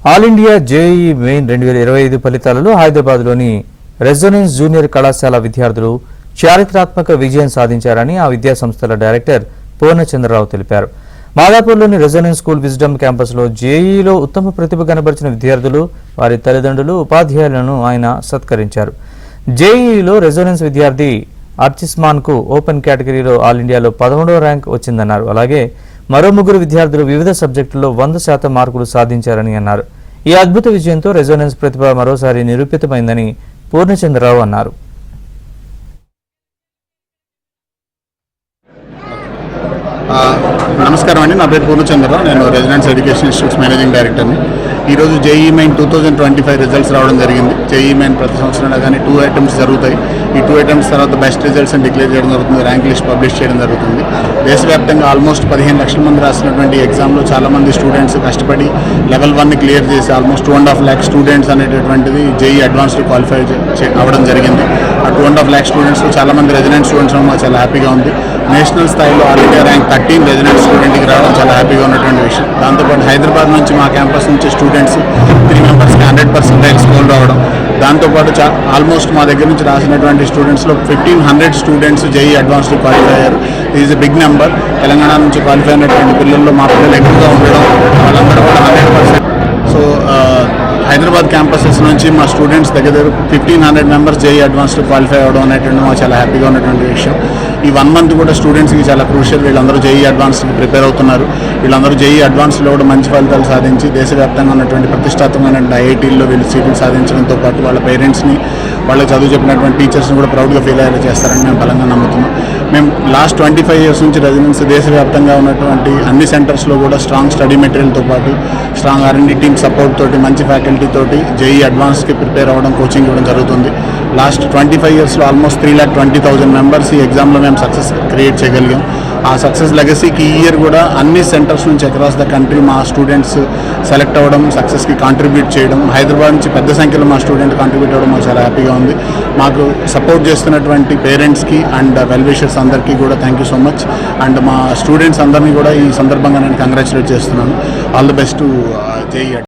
All India JEE main 2025 ఫలితాలలో హైదరాబాద్లోని resonance junior కళాశాల విద్యార్థులు చారిత్రాత్మక విజయం సాధించారని ఆ విద్యాసంస్థల డైరెక్టర్ పూర్ణచంద్రరావు తెలిపారు. మాదాపూర్లోని రెజొనెన్స్ స్కూల్ విజ్డమ్ క్యాంపస్లో జేఈఈలో ఉత్తమ ప్రతిభ కనబరిచిన విద్యార్థులు, వారి తల్లిదండ్రులు, ఉపాధ్యాయులను ఆయన సత్కరించారు. జేఈఈలో రెజొనెన్స్ విద్యార్థి అర్చిస్మాన్కు ఓపెన్ కేటగిరీలో ఆల్ ఇండియాలో 11వ ర్యాంక్ వచ్చిందన్నారు. అలాగే మరో ముగ్గురు విద్యార్థులు వివిధ సబ్జెక్టుల్లో 100% మార్కులు సాధించారని అన్నారు. ఈ అద్భుత విజయంతో రెజొనెన్స్ ప్రతిభ మరోసారి నిరూపితమైందని పూర్ణచంద్రరావు అన్నారు. నమస్కారం అండి, నా పేరు పూర్ణచంద్రరావు. నేను రెసిడెన్స్ ఎడ్యుకేషన్ ఇన్స్టిట్యూట్స్ మేనేజింగ్ డైరెక్టర్ని. ఈరోజు జేఈఈ మెయిన్ 2025 రిజల్ట్స్ రావడం జరిగింది. జేఈఈ మెయిన్ ప్రతి సంవత్సరం కానీ 2 అటెంప్ట్స్ జరుగుతాయి. ఈ 2 అటెంప్ట్స్ తర్వాత బెస్ట్ రిజల్ట్స్ అని డిక్లేర్ చేయడం జరుగుతుంది. ర్యాంక్ లిస్ట్ పబ్లిష్ చేయడం జరుగుతుంది. దేశవ్యాప్తంగా ఆల్మోస్ట్ 15 లక్షల మంది రాసినటువంటి ఎగ్జామ్లో చాలామంది స్టూడెంట్స్ కష్టపడి లెవెల్ 1ని క్లియర్ చేసి ఆల్మోస్ట్ 2.5 lakh స్టూడెంట్స్ అనేటటువంటిది జేఈఈ అడ్వాన్స్డ్ క్వాలిఫై అవ్వడం జరిగింది. ఆ 2.5 lakh స్టూడెంట్స్ చాలామంది రెసిడెంట్ స్టూడెంట్స్ మాకు చాలా హ్యాపీగా ఉంది. నేషనల్ స్థాయిలో ఆల్ ఇండియా ర్యాంక్ 13 రెసిడెంట్ స్టూడెంట్కి రావడం చాలా హ్యాపీగా ఉన్నటువంటి విషయం. దాంతోపాటు హైదరాబాద్ నుంచి మా క్యాంపస్ నుంచి స్టూడెంట్స్ 3 మెంబర్స్కి 100% స్కోర్ రావడం. దాంతోపాటు ఆల్మోస్ట్ మా దగ్గర నుంచి రాసినటువంటి స్టూడెంట్స్లో 1500 స్టూడెంట్స్ జేఈఈ అడ్వాన్స్డ్ క్వాలిఫై అయ్యారు. Is a big number. Telangana నుంచి క్వాలిఫై అయినటువంటి పిల్లల్లో మా పిల్లలు ఎక్కువగా ఉండడం, వాళ్ళందరూ కూడా 100%. సో హైదరాబాద్ క్యాంపసెస్ నుంచి మా స్టూడెంట్స్ దగ్గర 1500 మెంబర్స్ జేఈఈ అడ్వాన్స్డ్ క్వాలిఫై అవ్వడం అనేటువంటి మాకు చాలా హ్యాపీగా ఉన్నటువంటి విషయం. ఈ 1 month కూడా స్టూడెంట్స్కి చాలా క్రూషియల్. వీళ్ళందరూ జేఈఈ అడ్వాన్స్కి ప్రిపేర్ అవుతున్నారు. వీళ్ళందరూ జేఈఈ అడ్వాన్స్లో కూడా మంచి ఫలితాలు సాధించి దేశవ్యాప్తంగా ఉన్నటువంటి ప్రతిష్టాత్మకమైన ఐఐటీల్లో వీళ్ళు సీట్లు సాధించడంతో పాటు వాళ్ళ పేరెంట్స్ని, వాళ్ళకి చదువు చెప్పినటువంటి టీచర్స్ని కూడా ప్రౌడ్గా ఫీల్ అయ్యేలా చేస్తారని మేము బలంగా నమ్ముతున్నాం. మేము లాస్ట్ 25 years నుంచి రెసిడెన్స్ దేశవ్యాప్తంగా ఉన్నటువంటి అన్ని సెంటర్స్లో కూడా స్ట్రాంగ్ స్టడీ మెటీరియల్తో పాటు స్ట్రాంగ్ R&D టీమ్ సపోర్ట్ తోటి, మంచి ఫ్యాకల్టీ తోటి జేఈఈ అడ్వాన్స్కి ప్రిపేర్ అవ్వడం, కోచింగ్ ఇవ్వడం జరుగుతుంది. లాస్ట్ 25 yearsలో ఆల్మోస్ట్ 3,20,000 మెంబర్స్ ఈ ఎగ్జామ్లో మేము సక్సెస్ క్రియేట్ చేయగలిగాం. ఆ సక్సెస్ లెగసీకి ఈ ఇయర్ కూడా అన్ని సెంటర్స్ నుంచి అక్రాస్ ద కంట్రీ మా స్టూడెంట్స్ సెలెక్ట్ అవ్వడం, సక్సెస్కి కాంట్రిబ్యూట్ చేయడం, హైదరాబాద్ నుంచి పెద్ద సంఖ్యలో మా స్టూడెంట్ కాంట్రిబ్యూట్ అవ్వడం మాకు చాలా హ్యాపీగా ఉంది. మాకు సపోర్ట్ చేస్తున్నటువంటి పేరెంట్స్కి అండ్ వెల్ విషర్స్ అందరికీ కూడా thank you so much. And మా స్టూడెంట్స్ అందరినీ కూడా ఈ సందర్భంగా నేను కంగ్రాచులేట్ చేస్తున్నాను. All the best to JEE.